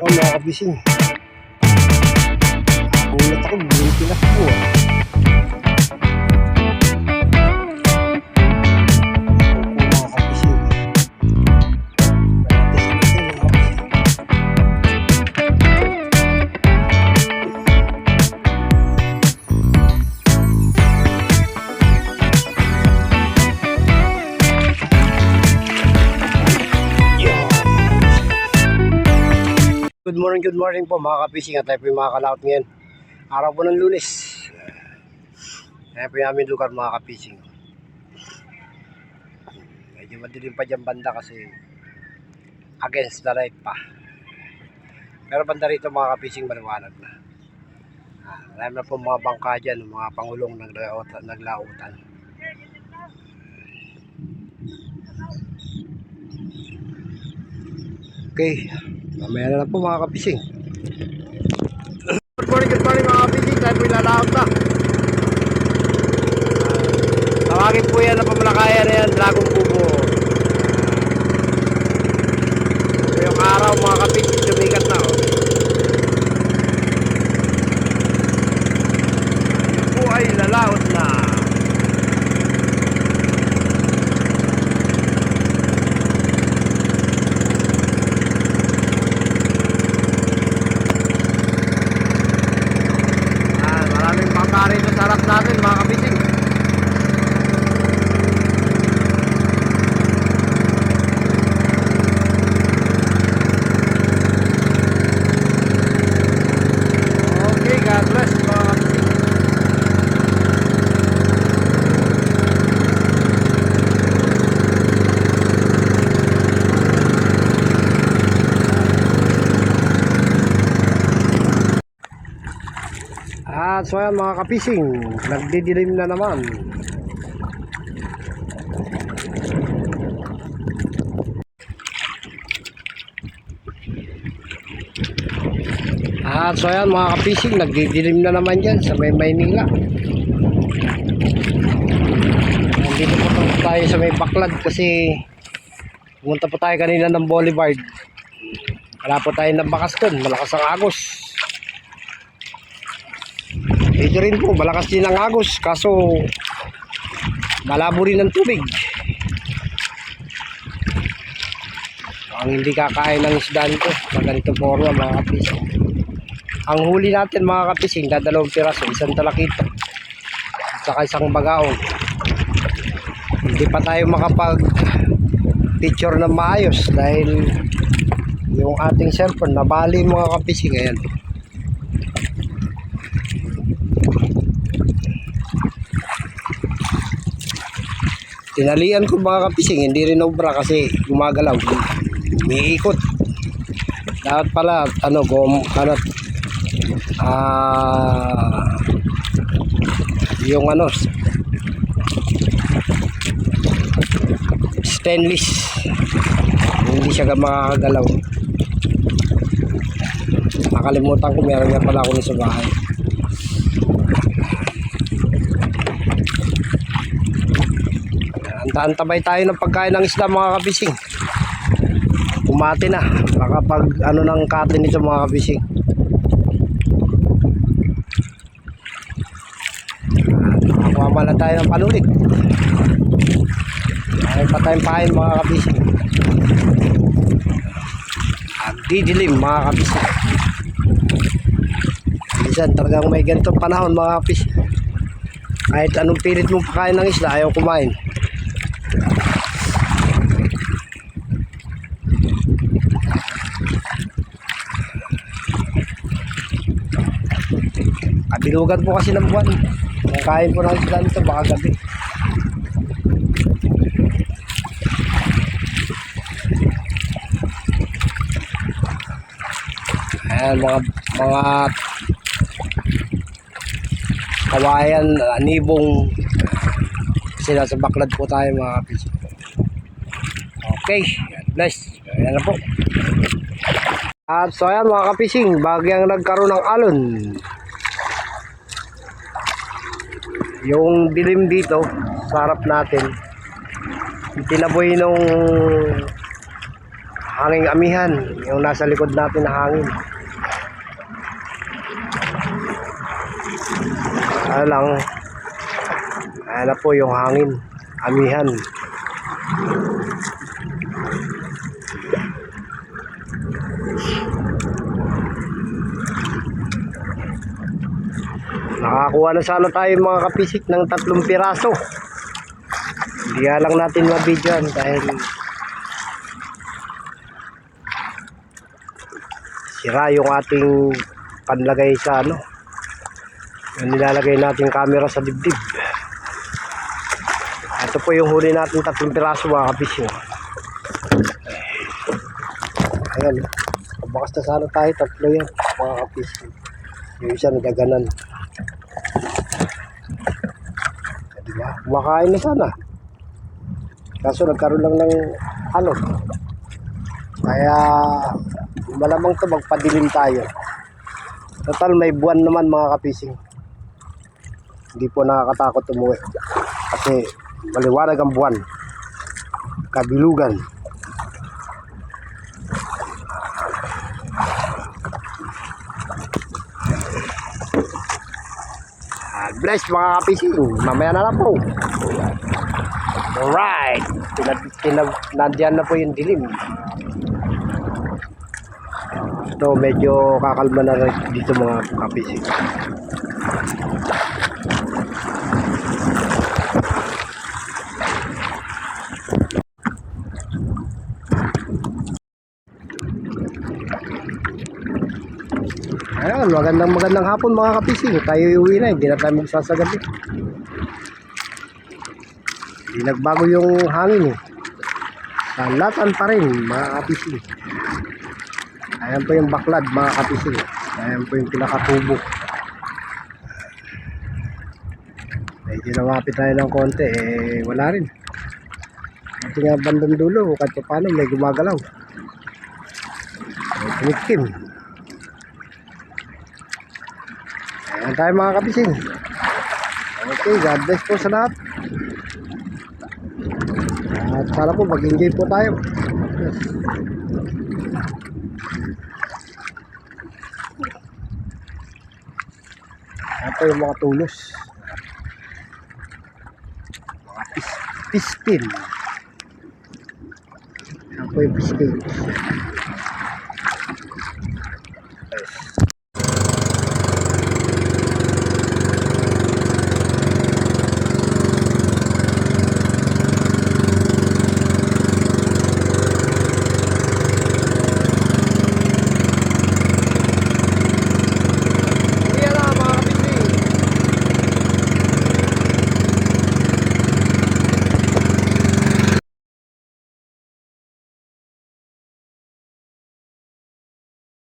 Oh, mga kabising. Nagulat ako, biglang tinakbo ah. Opo, mga kabising. Practice natin, mga kabising. Good morning po mga kabising. At tayo po yung mga kalaot ngayon. Araw po ng Lunes. Ayan po yung aming lugar mga kabising. Medyo madilim pa dyan banda kasi against the light pa. Pero banda rito mga kabising maliwanag na. Marami na po mga bangka dyan, mga pangulong naglautan. Okay, mamaya na lang po mga kabising. Good morning mga kabising. Tayo po ilalaot na. Tawagin po yan na pamalakaya na yan, Dragon Kubo. Yung araw mga kabising, sumikat na oh. Yan po ay lalaot na. Maraming bangka rito sa harap natin mga kabising. Okay, God bless mga kabising. At so yan mga kapising, nagdidilim na naman. At so yan mga kapising, nagdidilim na naman dyan sa may Maynila. Nandito po tayo sa may Baklad kasi pumunta po tayo kanina ng Boulevard. Wala po tayo nabakas dun, malakas ang agos. Dito rin po, malakas din ang agos, kaso malabo rin ang tubig. Ang hindi kakain ng isda nito sa ganito forma mga kapising. Ang huli natin mga kapising, dadalawang piraso, isang talakita at saka isang bagaong. Hindi pa tayo makapag picture na maayos dahil yung ating cellphone nabali mga kapising. Ayan, tinalian ko mga kapising, hindi rin obra kasi gumagalaw, umiikot. Dapat pala yung stainless, hindi siya makakagalaw. Nakalimutan ko, meron nga pala ako sa bahay. Antabay tayo ng pagkain ng isda mga kabising. Kumati na, baka pag ng katin nito mga kabising. Nakakuha na tayo ng panulit. Ay pa tayong pain mga kabising. Didilim mga kabising. Minsan talagang may ganitong panahon mga kabising. Kahit anong pilit mong pakain ng isda, ayaw kumain. Kabilugan po kasi ng buwan. Kung kain po ng isda nito baka gabi. Ayan mga kawayan, nibong. Kasi nasa Baklad po tayo mga kapis. Okay, God bless. Ayan na po. At so ayan mga kapising, bagyang nagkaroon ng alon. Yung dilim dito sa harap natin, tinaboy nung hanging amihan, yung nasa likod natin na hangin. Lang, ayan na po yung hangin, amihan. Nakakuha na sana tayo mga kapisik ng 3 piraso. Hindi lang natin mabidyoan dahil sira yung ating panlagay sa yung nilalagay nating camera sa dibdib. Ito po yung huli natin 3 piraso mga kapisik. Ayan, bakas na sana tayo 3 yan mga kapisik. Yung isa nagaganan. Diba? Kumakain na sana. Kaso nagkaroon lang ng kaya malamang to magpadilim tayo. Total may buwan naman mga kapising. Hindi po nakakatakot umuwi. Kasi maliwanag ang buwan. Kabilugan. Bless mga kapising. Mamaya na lang po. Alright. Nandiyan na po yung dilim. Ito medyo kakalma na rin dito mga kapising. Ayan, magandang hapon mga kapising. Tayo iuwi na, hindi na tayo magsasagabi. Hindi nagbago yung hangin Salatan pa rin mga kapising. Ayan po yung baklad mga kapising. Ayan po yung pinakatubo. Medyo namapit tayo ng konti, wala rin. Ito nga bandang dulo, kahit paano may gumagalaw. May tumikim. Ayan tayo mga kapising. Okay, God bless po sa lahat. At sana po mag-enjoy po tayo. Ito yung mga tulos. Mga pispin. Ito yung pispin.